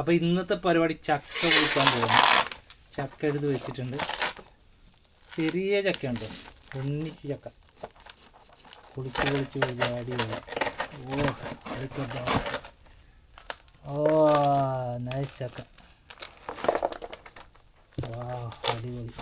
അപ്പോൾ ഇന്നത്തെ പരിപാടി ചക്ക പൊളിക്കാൻ പോകുന്നു. ചക്ക എടുത്ത് വെച്ചിട്ടുണ്ട്. ചെറിയ ചക്ക ഉണ്ട്, ഒന്നിച്ച് ചക്ക പൊളിച്ച് അടിപൊളി. ഓ നൈസ് ചക്ക. അടിപൊളി,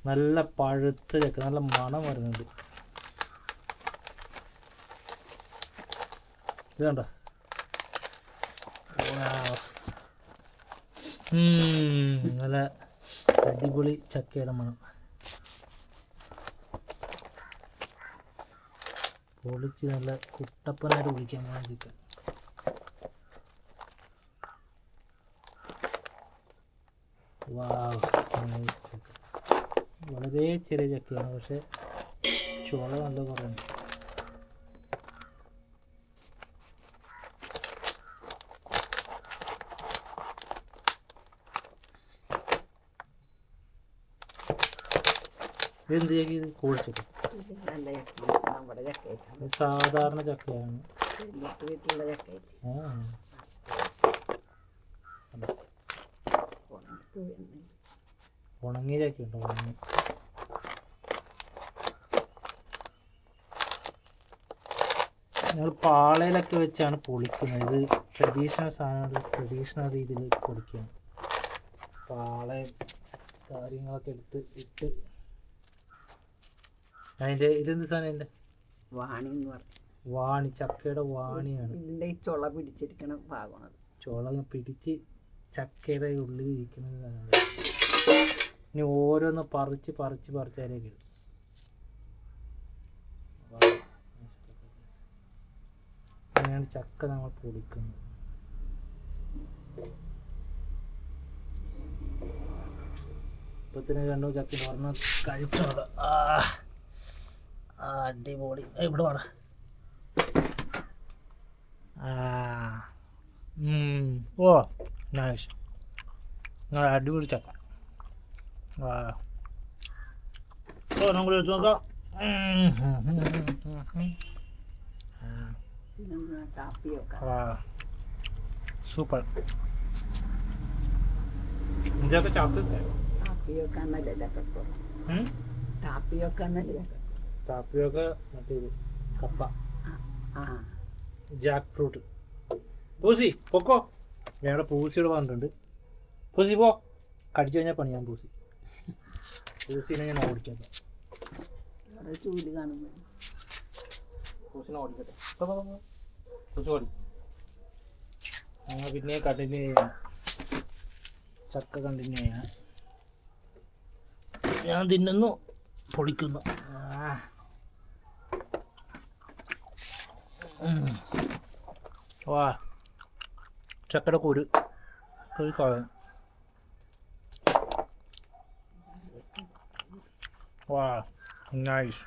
നല്ല പഴുത്ത ചക്ക, നല്ല മണം വരുന്നുണ്ട്. ഇത് കണ്ടോ? നല്ല അടിപൊളി ചക്കയുടെ മണം. പൊളിച്ച് നല്ല കുട്ടപ്പനായിട്ട് കുടിക്കാൻ പോകാൻ ചക്ക. നൈസ് ചക്ക. വളരെ ചെറിയ ചക്കയാണ്, പക്ഷെ ചോള നല്ല കുറവുണ്ട്. എന്ത് ചക്ക ഇത്? കോഴിച്ചക്ക. സാധാരണ ചക്കയാണ്. ഉണങ്ങിയ ചക്കയുണ്ടോ? ഉണങ്ങി. ഞങ്ങൾ പാളയിലൊക്കെ വെച്ചാണ് പൊളിക്കുന്നത്. ഇത് ട്രഡീഷണൽ സാധനങ്ങൾ, ട്രഡീഷണൽ രീതിയിൽ പൊളിക്കുകയാണ്. പാളയും കാര്യങ്ങളൊക്കെ ഇട്ട് അതിൻ്റെ ഇതെന്ത് സാധനം? എൻ്റെ വാണി എന്ന് പറഞ്ഞു. വാണി, ചക്കയുടെ വാണിയാണ്. ഇതിൻ്റെ ഈ ചുള പിടിച്ചിരിക്കണ ഭാഗമാണ്. ചുള പിടിച്ച് ചക്കയുടെ ഉള്ളിൽ ഇരിക്കുന്നത്. ഇനി ഓരോന്ന് പറിച്ച് അതിലേക്ക് ഇടും. അങ്ങനെയാണ് ചക്ക നമ്മൾ പൊടിക്കുന്നത്. ഇപ്പത്തിന് രണ്ടു ചക്ക പറഞ്ഞ കഴിച്ചത്. അടിപൊളി. ഇവിടെ വേണം. ഓ നൈസ്, നല്ല അടിപൊളി ചക്ക. നമ്മൾ വെച്ച് നോക്കാം. സൂപ്പർ. ഇതൊക്കെ ചക്ക ടാപ്പിയൊക്കെ മറ്റേ കപ്പ, ജാക്ക് ഫ്രൂട്ട്. പൂസി പൊക്കോ. ഞങ്ങളുടെ പൂസിയോട് പറഞ്ഞിട്ടുണ്ട്. പൂസി പോ, കടിച്ചു കഴിഞ്ഞാൽ പണിയാൻ. പൂസിനെ ഞാൻ ഓടിക്കാം. പൂസിനെ ഓടിക്കട്ടെ. പൂസി ഓടി. ഞങ്ങൾ പിന്നെ കണ്ടിന്യൂ ചെയ്യാം. ചക്ക കണ്ടിന്യൂ ചെയ്യാം. ഞാൻ തിന്നുന്നു, പൊളിക്കുന്നു. വാ, ചക്കയുടെ കുരു കളയാം. വാ നൈസ്.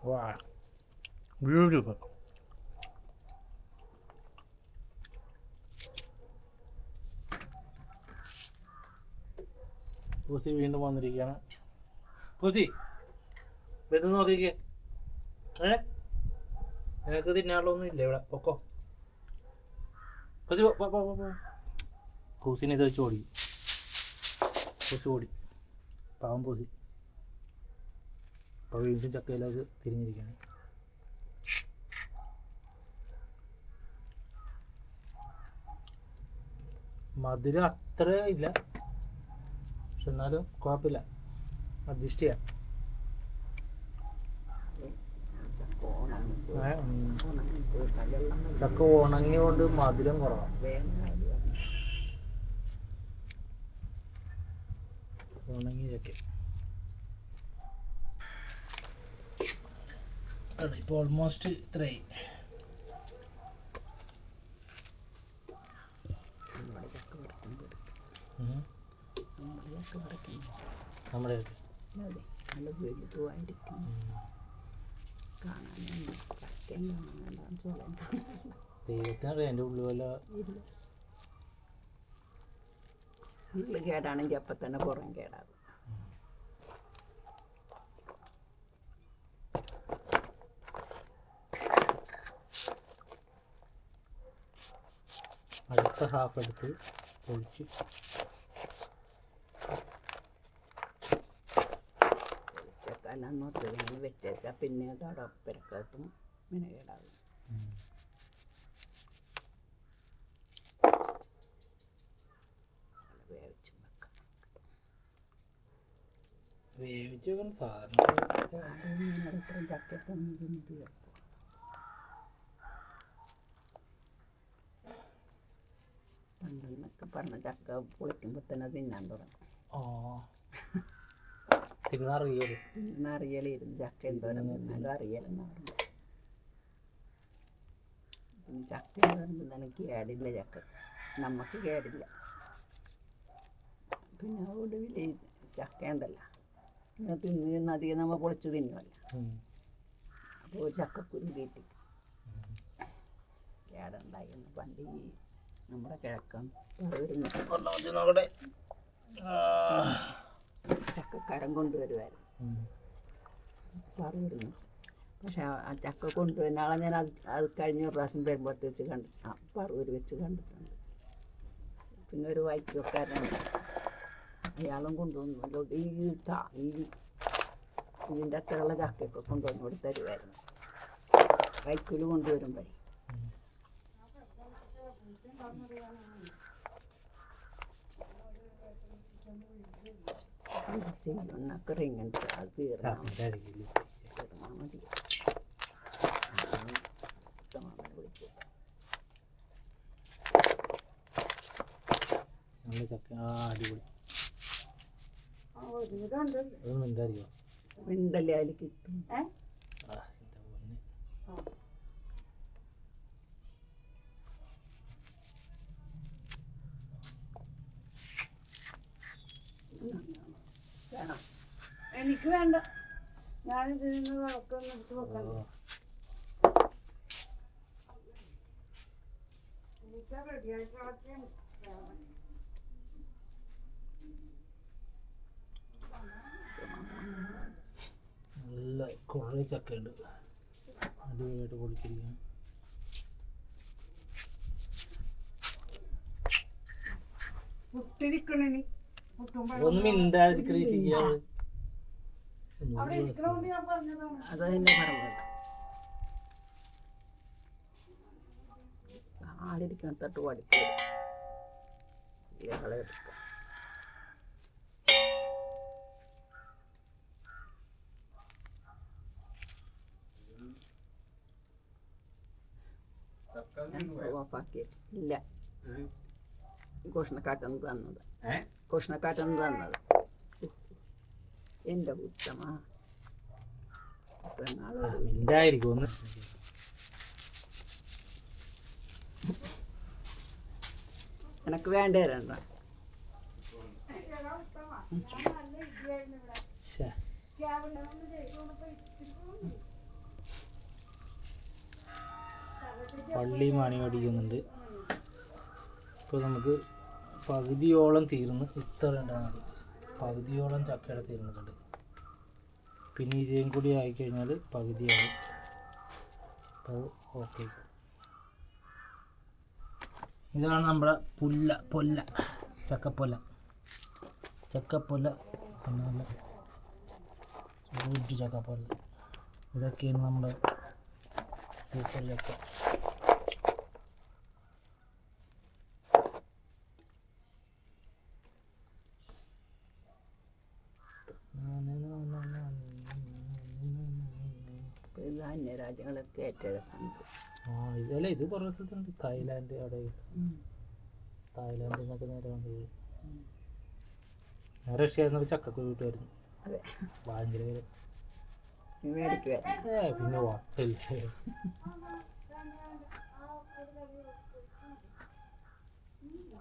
വാ ബ്യൂട്ടിഫുൾ. പൂസി വീണ്ടും വന്നിരിക്കുകയാണ്. പൂസി ഇത് നോക്കിക്കേ. നിനക്ക് തിന്നാനുള്ളൊന്നും ഇല്ല ഇവിടെ. പൊക്കോ. പൂസി പൂസിനെ ഇത് വെച്ച് ഓടി. പൂസി ഓടി. പാവം പൂസി. അപ്പോൾ വീണ്ടും ചക്കയിലേക്ക് തിരിഞ്ഞിരിക്കുകയാണ്. മധുരം അത്ര ഇല്ല, പക്ഷെ എന്നാലും കുഴപ്പമില്ല, അഡ്ജസ്റ്റ് ചെയ്യാം. ചക്ക ഉണങ്ങിയോണ്ട് മധുരം കുറവാണ്. ഉണങ്ങിയ ചക്ക ഇപ്പോൾ ഓൾമോസ്റ്റ് ഇത്രയായി. നമ്മുടെ ദൈവത്തിനറിയാം എൻ്റെ ഉള്ളു വല്ല ഉള്ളു കേടാണെങ്കിൽ അപ്പം തന്നെ പുറം കേടാകും. അടുത്ത ഹാഫ് എടുത്ത് പൊളിച്ചു. വെച്ചേക്കാലെന്ന് നോക്കി വെച്ചേച്ചാൽ പിന്നെ അത് അവിടെ ഒപ്പരക്കകത്തും മിനകേടാവും. വേവിച്ചും വെക്കാം. വേവിച്ച് വെക്കണം സാറിന്. ഇത്രയും ചക്കത്തൊന്നും തിന്ന് തീർക്കും. പണ്ടെന്നൊക്കെ പറഞ്ഞ ചക്ക പൊളിക്കുമ്പോൾ തന്നെ തിന്നാൻ തുടങ്ങും. തിന്നറിയലിരുന്ന് ചക്ക എന്തോരം തിന്നാലും അറിയലെന്ന് പറഞ്ഞു. പിന്നെ ചക്ക എന്തോരം തിന്നാലും കേടില്ല ചക്ക, നമുക്ക് കേടില്ല. പിന്നെ ഒടുവിൽ ചക്ക ഉണ്ടല്ലോ ഇങ്ങനെ തിന്ന് അധികം നമ്മൾ പൊളിച്ച് തിന്നുമല്ല, അപ്പോൾ ഒരു ചക്കക്കുരു കയറ്റി കേടുണ്ടായിരുന്നു. പണ്ട് ഈ നമ്മുടെ കിഴക്കൻ ചക്കക്കാരൻ കൊണ്ടുവരുമായിരുന്നു പറവിടുന്നു. പക്ഷെ ആ ചക്ക കൊണ്ടുവരുന്ന ആളെ ഞാൻ അത് കഴിഞ്ഞ ഒരു പ്രാവശ്യം വരുമ്പോഴത്തെ വെച്ച് പറവൂർ വെച്ച് കണ്ടിട്ടുണ്ട്. പിന്നെ ഒരു വൈക്കോക്കാരനുണ്ട്, അയാളും കൊണ്ടുവന്നു ഇതിൻ്റെ അത്രയുള്ള ചക്കയൊക്കെ കൊണ്ടുവന്ന് ഇവിടെ തരുമായിരുന്നു വൈക്കോല് കൊണ്ടുവരുമ്പോഴേ. ചെയ്യുന്നൊക്കെ റിങ്ങുണ്ട്, അത് തീർന്നാൽ മതി. വിളിച്ച് മിണ്ടല്ലേ അതിൽ കിട്ടും. എനിക്ക് വേണ്ട, ഞാനിത് വിളക്കൊന്നും എടുത്ത് വെക്കണം. എനിക്ക് റെഡിയായിട്ട് വളർത്തിയാണ് നല്ല കുറേ ചക്കയുണ്ട്, അടിപൊളിയായിട്ട് പൊളിച്ചിരിക്കുകയാണ്. പുട്ടിരിക്കണി ഒന്നും മിണ്ടാതിരിക്കുക. അവിടെ ഇരിക്കണോണ്ട് ഞാൻ പറഞ്ഞതാണ്. അതന്നെ പറഞ്ഞത്, ആളിരിക്കണം തട്ട് പഠിക്കുക ഇലകളെ എടുക്കുക. ഓഫാക്കിയില്ല, ഘോഷണക്കാട്ടെന്ന് തന്നത്, ഘോഷണക്കാട്ടെന്ന് തന്നത് എൻ്റെ ഉത്തമ. മിണ്ടായിരിക്കും. എനക്ക് വേണ്ട രണ്ട പള്ളി മണി അടിക്കുന്നുണ്ട്. ഇപ്പോൾ നമുക്ക് പകുതിയോളം തീർന്ന്, ഇത്ര ഉണ്ടാകുന്നത് പകുതിയോളം ചക്കയുടെ തീർന്നിട്ടുണ്ട്. പിന്നെ ഇതേം കൂടി ആയിക്കഴിഞ്ഞാൽ പകുതിയാവും. അപ്പോൾ ഓക്കെ, ഇതാണ് നമ്മുടെ പൊല്ല ചക്കപ്പൊല്ല. നല്ല റൂട്ട് ചക്കപ്പൊല്ല. ഇതൊക്കെയാണ് നമ്മുടെ സൂപ്പർ ചക്ക. അന്യരാജ്യങ്ങളൊക്കെ ഏറ്റെടുക്കുന്നുണ്ട്. ഇതല്ല, ഇത് കുറേ സ്ഥലത്തുണ്ട്. തായ്ലാൻഡ്, അവിടെ തായ്ലാൻഡിൽ നിന്നൊക്കെ നേരെ വന്നത്. ഞാൻ റഷ്യ എന്നൊക്കെ ചക്കക്കുരു കിട്ടുമായിരുന്നു. അതെ, ഭയങ്കര മേടിക്കുമായിരുന്നു. പിന്നെ വട്ടല്ലേ.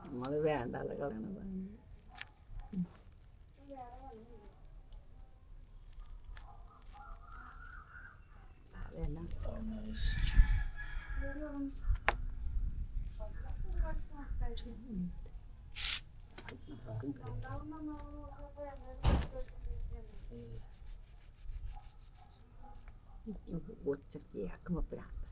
നമ്മൾ വേണ്ടാതെ കളയണതാണ്. അതെല്ലാം ഒച്ചയ്ക്കാക്കുമ്പോൾ പ്രാന്ത്.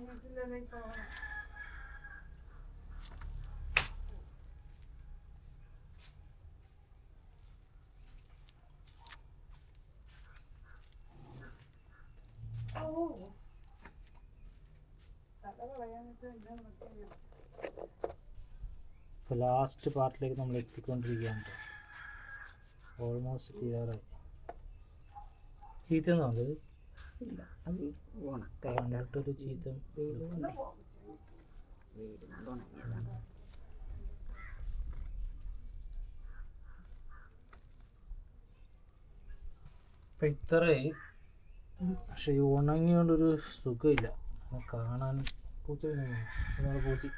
വാങ്ങിയിട്ടില്ലല്ലോ ഇപ്പൊ. ഓ തല കളയാനിട്ട് എന്നെ നോക്കിയാ. ഇപ്പോൾ ലാസ്റ്റ് പാർട്ടിലേക്ക് നമ്മൾ എത്തിക്കൊണ്ടിരിക്കുകയാണ്. ഓൾമോസ്റ്റ് തീരാറായി. ചീത്ത നല്ലത് ഇല്ല അത് ഉണക്കായിട്ട് കണ്ടിട്ടൊരു ചീത്ത. വെയിൽ കൊണ്ട് ഉണങ്ങിയതാണ്. ഇപ്പം ഇത്രയായി. പക്ഷെ ഈ ഉണങ്ങിയോണ്ടൊരു സുഖമില്ല കാണാൻ. പൂച്ച നമ്മളെ പൂച്ചി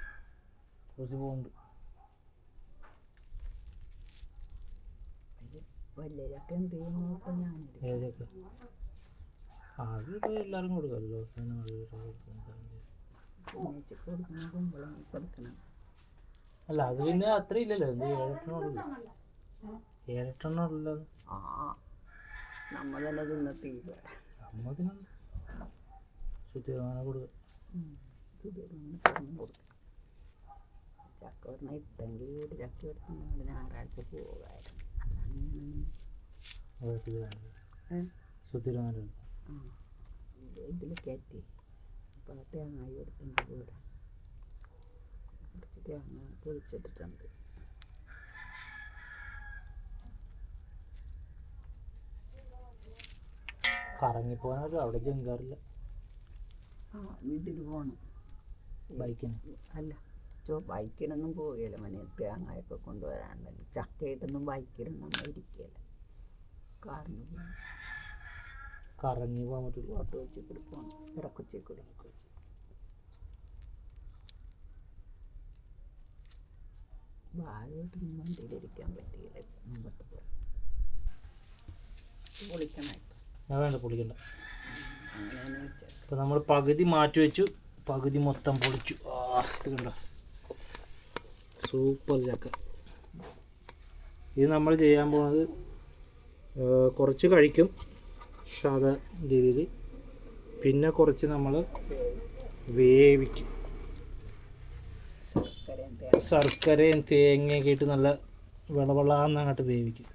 പോകുന്നുണ്ട്. വല്യരൊക്കെ എന്ത് ചെയ്യുന്നു ഇപ്പം ഞാനിത് ഏതൊക്കെ അതൊക്കെ എല്ലാവരും കൊടുക്കാമല്ലോ. ഉമ്മച്ചി കൊടുക്കണം, കുമ്പളങ്ങി കൊടുക്കണം. അല്ല അത് പിന്നെ അത്ര ഇല്ലല്ലോ. എന്ത് 7-8 ഉള്ളത്. ആ നമ്മ തന്നെ തിന്നത്തീരുവ. നമ്മതിന് ശുദ്ധീകരണം കൊടുക്കുക. സുധീർന്ന് കൊടുക്കും. ചക്ക പറഞ്ഞാൽ ഇട്ടെങ്കിൽ ഒരു ചക്ക എടുത്തുകൊണ്ട് ഞായറാഴ്ച പോകായിരുന്നു. ശുദ്ധീകരണം ആ ഇതിൽ കയറ്റി അപ്പോൾ ആ തേങ്ങായി എടുത്തിട്ടുണ്ട് കൂടെ. കുറച്ച് തേങ്ങ പൊളിച്ചിട്ടിട്ടുണ്ട്. കറങ്ങിപ്പോകാനല്ലോ. അവിടെ ജങ്കാറില്ല. ആ ഇതിൽ പോകണം ബൈക്കിന്. അല്ല ബൈക്കിനൊന്നും പോവുകയില്ല. മനെ തേങ്ങയൊക്കെ കൊണ്ടുവരാനുണ്ടെങ്കിൽ ചക്കയിട്ടൊന്നും ബൈക്കിലൊന്നും ഇരിക്കുകയില്ല. കാറിന് പോകണം. കറങ്ങി പോകാൻ പറ്റില്ല. ഓട്ടോ വെച്ച് കൂടി പോകണം. ഇടക്കൊച്ചി കൂടി ഭാരമായിട്ടൊന്നും വണ്ടിയിലിരിക്കാൻ പറ്റിയില്ല. മുമ്പത്തെ പോലെ പൊളിക്കണമായിട്ട് ഞാൻ വേണ്ട പൊളിക്കണ്ട. അങ്ങനെയാണ് വെച്ചത്. ഇപ്പം നമ്മൾ പകുതി മാറ്റി വെച്ചു, പകുതി മൊത്തം പൊളിച്ചു. ഇത് കണ്ടോ, സൂപ്പർ ചക്ക. ഇത് നമ്മൾ ചെയ്യാൻ പോകുന്നത് കുറച്ച് കഴിക്കും സാധാ രീതിയിൽ, പിന്നെ കുറച്ച് നമ്മൾ വേവിക്കും. ശർക്കരയും തേങ്ങയൊക്കെ ഇട്ട് നല്ല വിളവളാന്നങ്ങോട്ട് വേവിക്കും.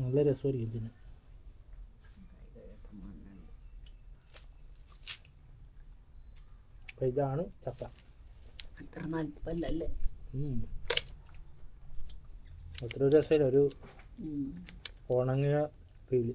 നല്ല രസമായിരിക്കും ഇതിന്. അപ്പം ഇതാണ് ചക്ക. അത്ര നൽപ്പല്ലേ. അത്ര രസമില്ല, ഒരു ഉണങ്ങിയ ഫീല്.